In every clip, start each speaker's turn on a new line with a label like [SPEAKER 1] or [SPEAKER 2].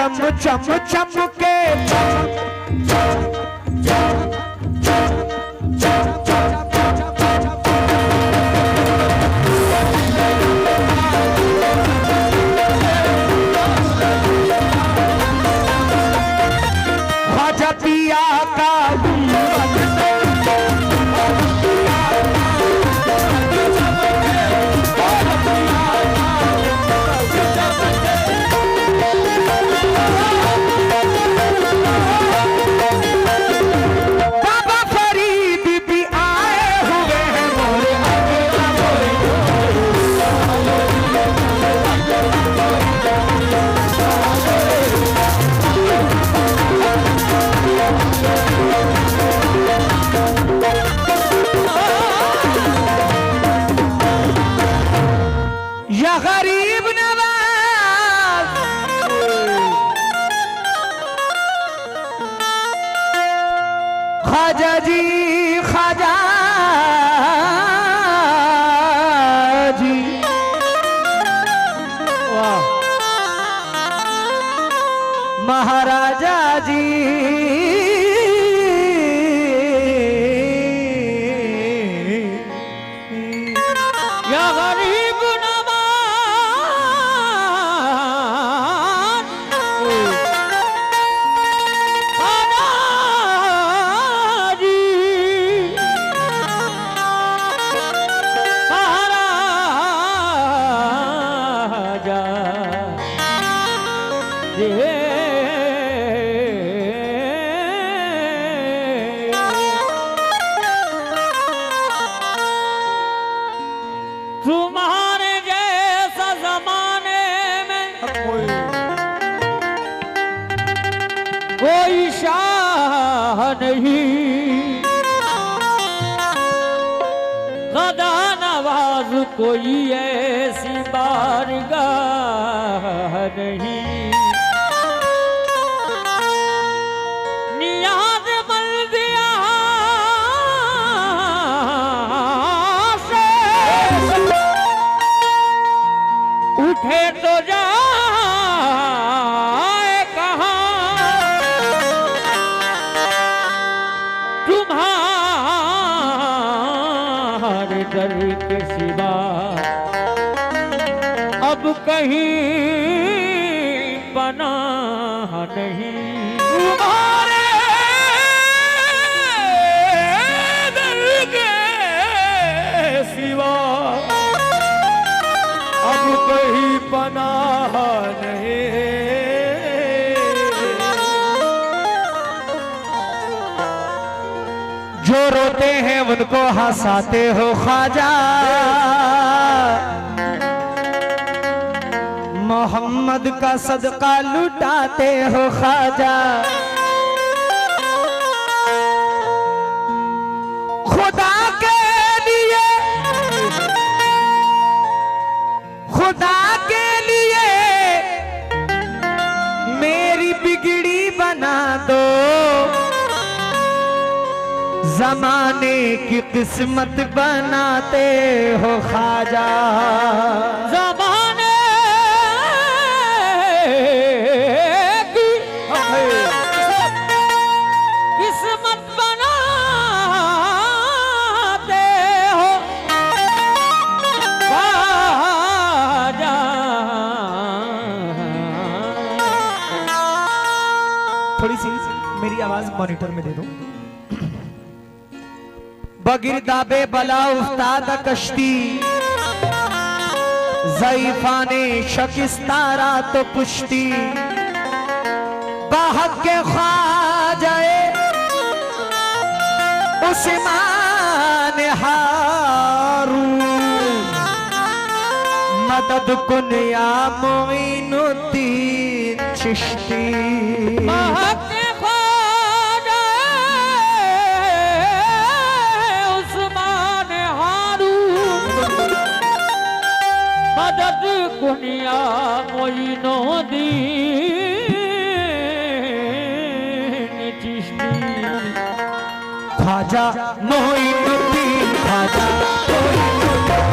[SPEAKER 1] चम चम चमके ख्वाजा पिया का गरीब नवाज ख्वाजा जी ख्वाजा जी वाह महाराजा जी या गरीब तुम्हारे जैसा जमाने में कोई शाह नहीं, गदा नवाज कोई ऐसी बारगाह नहीं। उठे तो जाए कहाँ तुम्हारे दर के सिवा अब कहीं पनाह नहीं। तुम्हारे दर के सिवा अब कहीं पनाह नहीं। जो रोते हैं उनको हंसाते हो ख्वाजा, मोहम्मद का सदका लुटाते हो ख्वाजा। खुदा के लिए खुदा के लिए मेरी बिगड़ी बना दो, जमाने की किस्मत बनाते हो ख्वाजा। जमाने की किस्मत बनाते हो ख्वाजा। थोड़ी सी मेरी आवाज मॉनिटर में दे दो। बगिरदाबे बला उस्ताद कश्ती, ज़ईफ़ाने शकिस्तारा तो पुश्ती। बाहक के ख्वाजाए उस्मान हारून, मदद कुन या मोइनुद्दीन चिश्ती। मदद कुनिया मोइनुद्दीन चिश्ती। ख्वाजा मोइनुद्दीन ख्वाजा मोइनुद्दीन।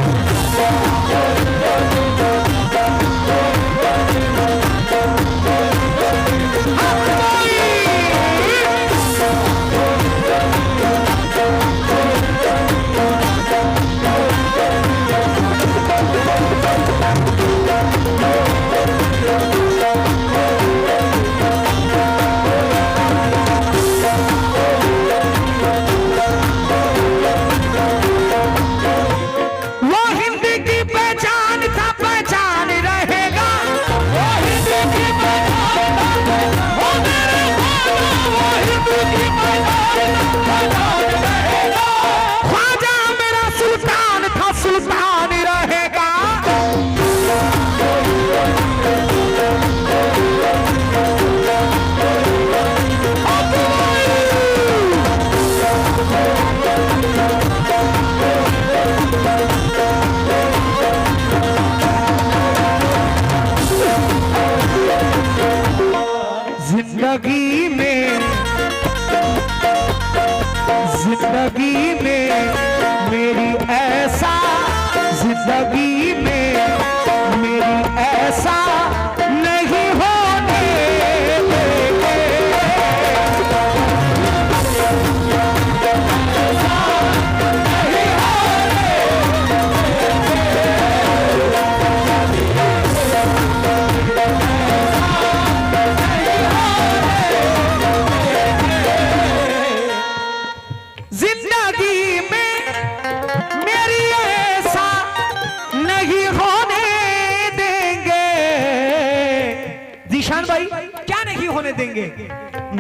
[SPEAKER 2] जीशान भाई क्या नहीं होने देंगे।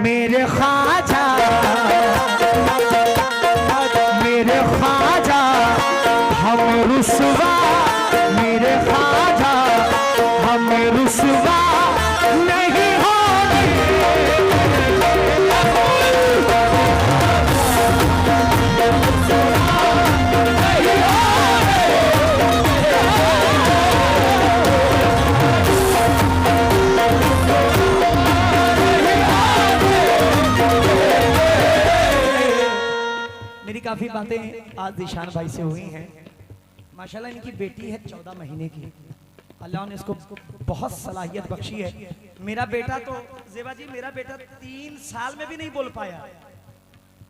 [SPEAKER 1] मेरे ख्वाजा हम रुसवा, मेरे ख्वाजा हम रुसवा नहीं होने।
[SPEAKER 2] मेरी काफी बातें आज जीशान भाई से हुई हैं। माशाल्लाह इनकी बेटी है 14 महीने की, अल्लाह ने इसको बहुत सलाहियत बख्शी है। मेरा बेटा तो जेबा जी, मेरा बेटा 3 साल में भी नहीं बोल पाया,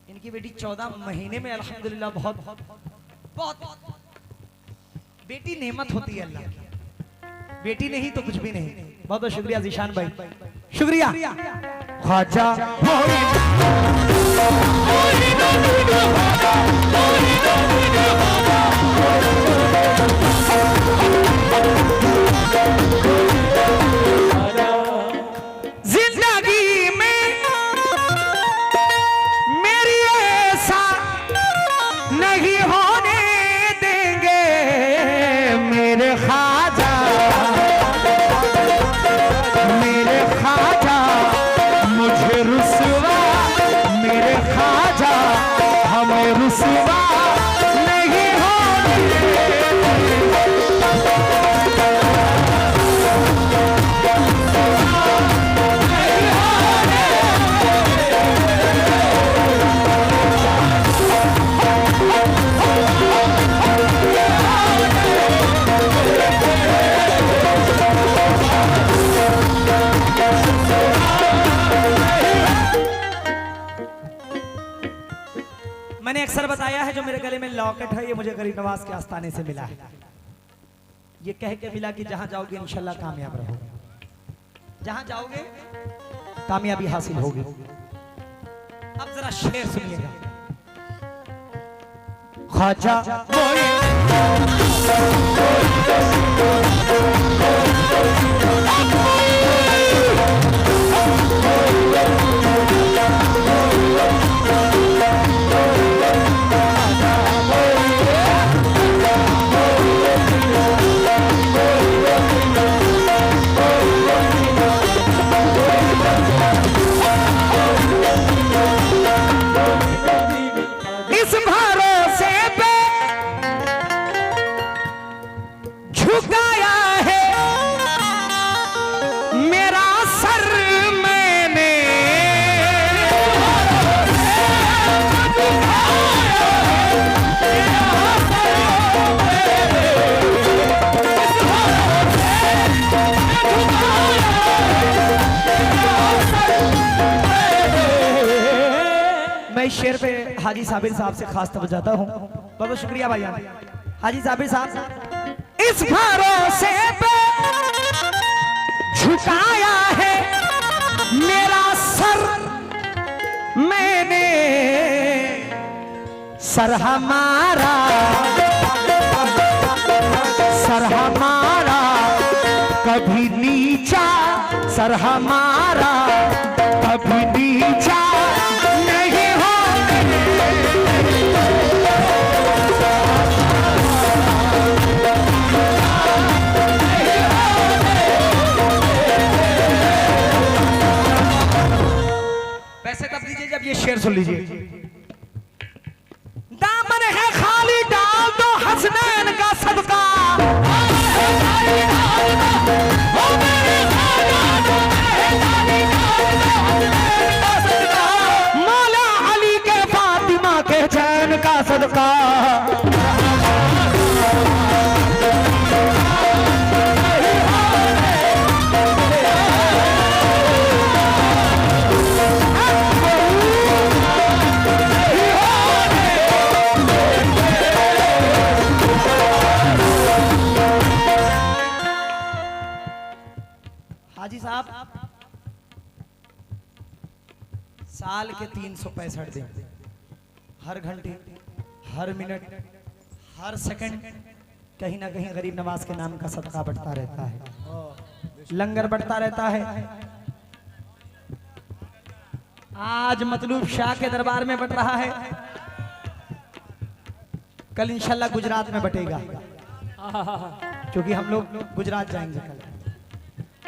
[SPEAKER 2] इनकी बेटी 14 महीने में अल्हम्दुलिल्लाह बहुत बहुत। बेटी नेमत होती है अल्लाह की, बेटी नहीं तो कुछ भी नहीं। बहुत बहुत शुक्रिया जीशान भाई, शुक्रिया।
[SPEAKER 1] ख्वाजा जिंदगी में मेरी ऐसा नहीं होने देंगे। मेरे ख्वाजा मुझे रुसवा, मेरे ख्वाजा हमें रुसवा नहीं होने।
[SPEAKER 2] मैंने अक्सर बताया है, जो मेरे गले में लॉकेट है ये मुझे गरीब नवाज के आस्थाने से मिला है। ये कह के मिला कि जहां जाओगे इंशाल्लाह कामयाब रहोगे, जहां जाओगे कामयाबी हासिल होगी। अब जरा शेर सुनिएगा।
[SPEAKER 1] ख्वाजा इस भरोसे पे झुकाया है मेरा सर मैंने।
[SPEAKER 2] मैं इस शेर पे हाजी साबिर साहब से खास तवज्जो चाहता हूँ। बहुत बहुत शुक्रिया भैया हाजी साबिर साहब।
[SPEAKER 1] इस भरोसे पे झुकाया है मेरा सर मैंने। सर हमारा कभी नीचा, सर हमारा कभी नीचा नहीं होने।
[SPEAKER 2] वैसे तब दीजिए जब ये शेर सुन लीजिए।
[SPEAKER 1] दामन है खाली डाल दो हसनैन का सदका। मौला अली के फातिमा के चैन का सदका।
[SPEAKER 2] हाजी साहब साल के 365 दिन, हर घंटे, हर मिनट, हर सेकंड कहीं ना कहीं गरीब नवाज के नाम का सदका बढ़ता रहता है, लंगर बढ़ता रहता है, आज मतलूब शाह के दरबार में बट रहा है, कल इंशाल्लाह गुजरात में बटेगा, क्योंकि हम लोग गुजरात जाएंगे कल।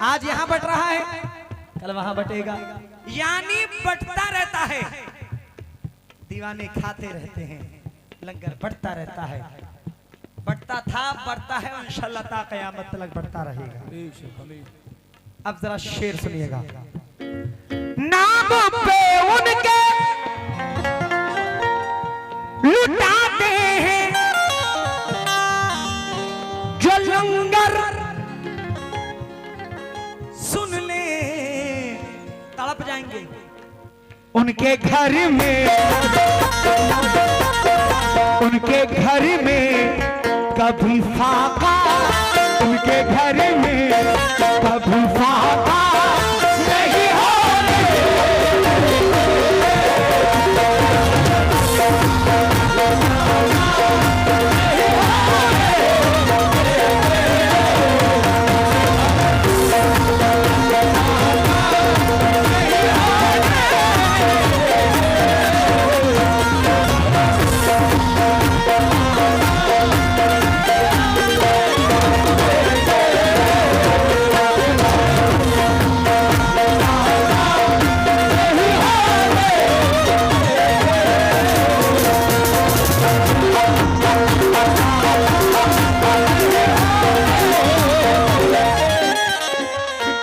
[SPEAKER 2] आज यहाँ बट रहा है, कल वहां बटेगा, यानी बटता रहता है। दीवाने खाते रहते हैं, लंगर बढ़ता रहता है, बढ़ता था, बढ़ता है, और इंशाल्लाह ता कयामत तक बढ़ता रहेगा। अब जरा शेर सुनिएगा।
[SPEAKER 1] नाम पे उनके लुटाते हैं जो लंगर,
[SPEAKER 2] सुन ले तड़प जाएंगे।
[SPEAKER 1] उनके घर में, उनके घर में कभी फाका, उनके घर में कभी फाका नहीं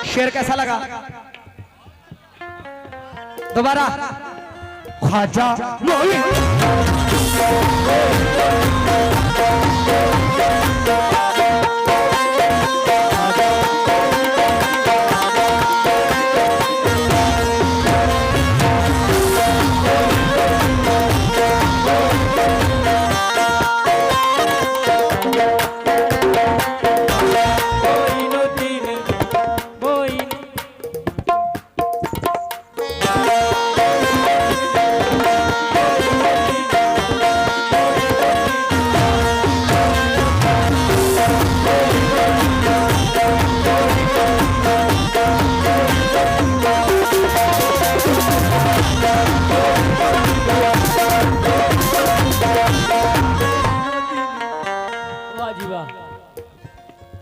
[SPEAKER 2] शेर कैसा लगा? दोबारा।
[SPEAKER 1] ख्वाजा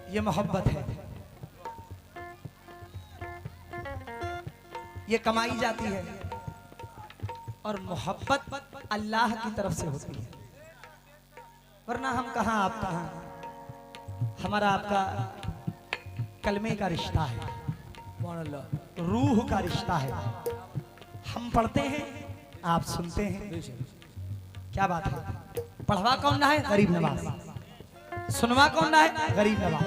[SPEAKER 2] ये मोहब्बत है, ये कमाई जाती है, और मोहब्बत अल्लाह की तरफ से होती है। वरना हम कहां आप कहां, हमारा आपका कलमे का रिश्ता है, रूह का रिश्ता है। हम पढ़ते हैं, आप सुनते हैं, क्या बात है। पढ़वा कौन ना है? गरीब नवाज। सुनवा कौन ना है? गरीब नवाज।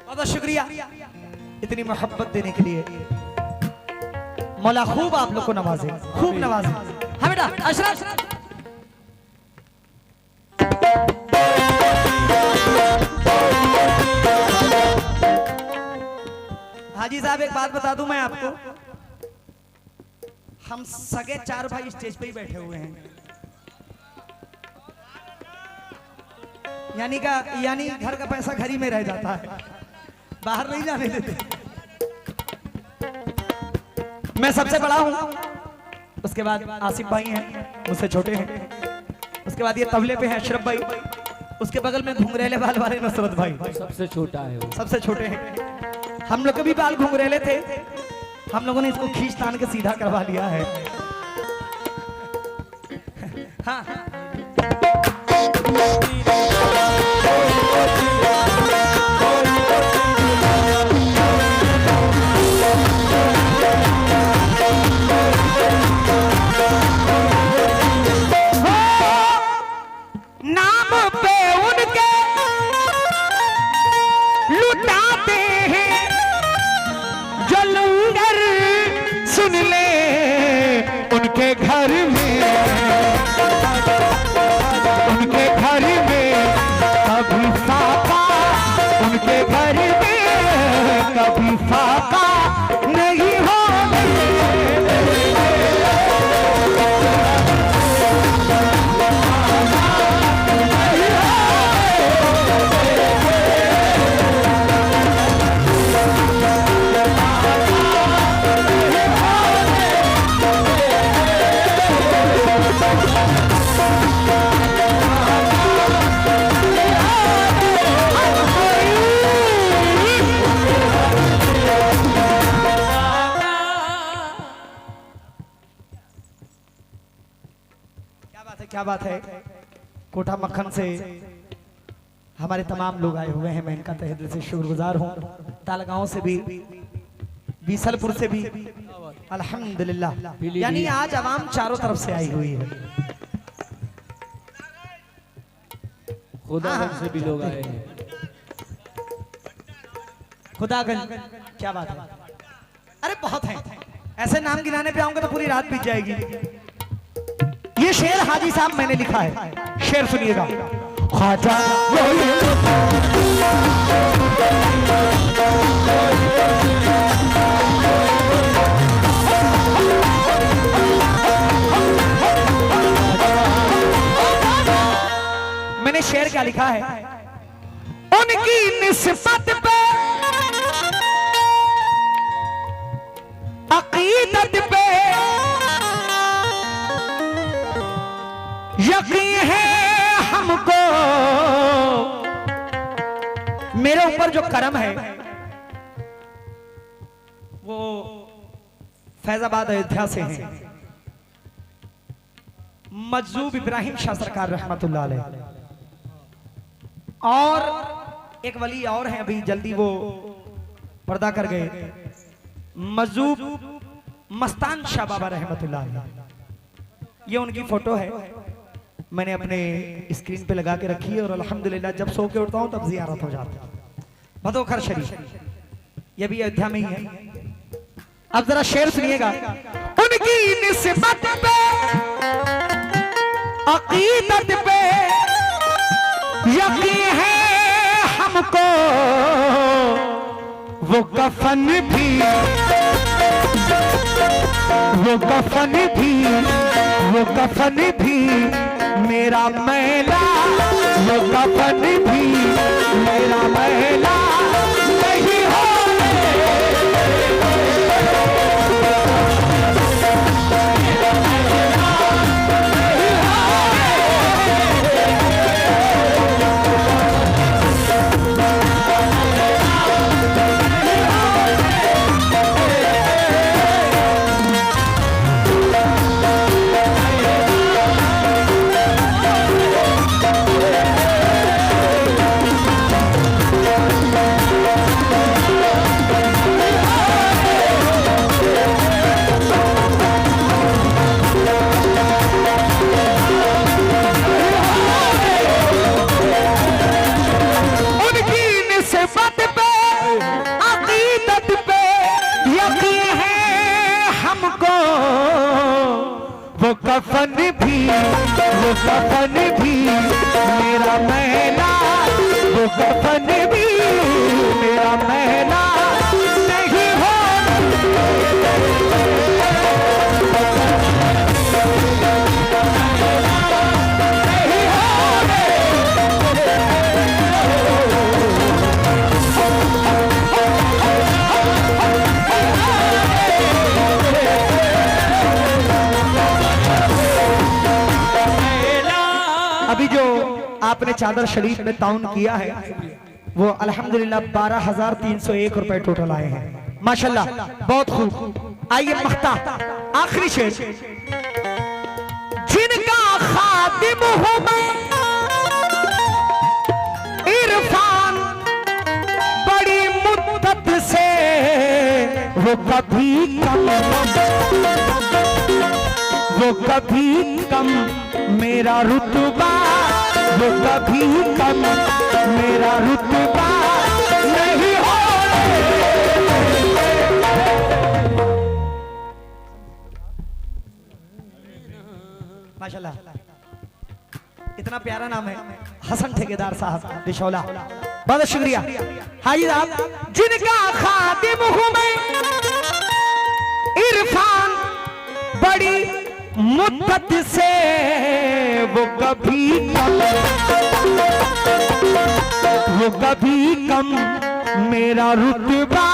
[SPEAKER 2] बहुत शुक्रिया इतनी मोहब्बत देने के लिए। मौला खूब आप लोग को नवाजे, खूब नवाजे। हाँ बेटा अशरफ। हाजी साहब एक बात बता दूं मैं आपको, हम सगे 4 भाई स्टेज पे ही बैठे हुए हैं, यानी घर का पैसा घर ही में रह जाता है, बाहर नहीं जाने देते। मैं सबसे बड़ा हूं, उसके बाद आसिफ भाई हैं, मुझसे छोटे हैं, उसके बाद ये तबले पे हैं अशरफ भाई, उसके बगल में घुंघरेले बाल वाले नुसरत भाई,
[SPEAKER 3] सबसे छोटा है वो।
[SPEAKER 2] सबसे छोटे हैं। हम लोग के भी बाल घुंघरेले थे, हम लोगों ने इसको खींच तान के सीधा करवा लिया है। हाँ
[SPEAKER 1] नाम पे उनके लुटाते हैं जो लंगर, सुन ले उनके घर में, उनके घर में कभी फाका, उनके घर में कभी फाका नहीं होगा।
[SPEAKER 2] क्या बात है। कोठा मक्खन से हमारे तमाम लोग आए हुए हैं, मैं इनका तहे दिल से शुक्रगुजार हूँ। तालगांव से भी, बीसलपुर से भी, अल्हम्दुलिल्लाह। यानी आज आवाम चारों तरफ से आई हुई है।
[SPEAKER 3] खुदागंज से भी लोग आए हैं।
[SPEAKER 2] खुदागंज, क्या बात है। अरे बहुत है, ऐसे नाम गिनाने पे आऊंगा तो पूरी रात बीत जाएगी। ये शेर हाजी साहब मैंने लिखा है, शेर सुनिएगा। ख्वाजा मैंने शेर क्या लिखा है, उनकी निस्बत पे अकीदत पे यकीन है हमको, मेरे ऊपर जो करम है वो फैजाबाद अयोध्या से है। मजूब इब्राहिम शाह सरकार रहमतुल्लाह अलैह, और एक वली और हैं, अभी जल्दी वो पर्दा कर गए, मजूब मस्तान शाह बाबा रहमतुल्लाह अलैह। ये उनकी फोटो है, मैंने अपने स्क्रीन पे लगा के रखी है, और अल्हम्दुलिल्लाह जब सो के उठता हूं तब जियारत हो जाती है। भदोखर शरीफ, ये भी अयोध्या में ही है। अब जरा शेर सुनिएगा। उनकी निस्बत पे अकीदत पे यकीन है हमको, वो कफन भी, वो कफन भी, वो कफन भी मेरा मैला, वो कफन भी मेरा मैला नहीं हो। वो कफन भी, वो कफन भी मेरा मैला, वो कफन भी मेरा मैला नहीं हो। अभी जो आपने चादर शरीफ में ताउन किया है वो अल्हम्दुलिल्लाह 12,301 रुपए टोटल आए हैं, माशाल्लाह, बहुत खूब। आइए मख्ता, आखिरी शेर। जिनका खादिम हूं मैं इरफान बड़ी मुद्दत से, वो कभी कम, वो कभी कम मेरा रुतबा, वो कभी कम मेरा रुतबा नहीं हो। माशाल्लाह, इतना प्यारा नाम है, हसन ठेकेदार साहब दिशौला, बहुत शुक्रिया। हाजी साहब, जिनका खादिम हूं मैं इरफान बड़ी मुद्दत से, वो कभी कम, वो कभी कम मेरा रुतबा,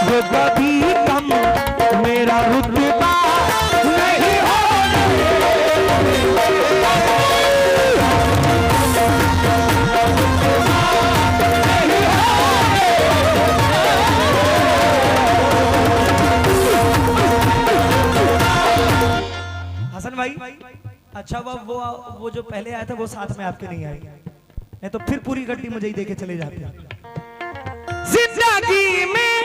[SPEAKER 2] वो कभी कम मेरा रुतबा नहीं हो। हसन भाई अच्छा वो जो पहले आया था वो साथ में आपके नहीं आए, नहीं तो फिर पूरी गड्डी मुझे ही देके चले जाते।
[SPEAKER 1] जिंदगी में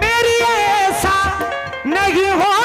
[SPEAKER 1] मेरी ऐसा नहीं हो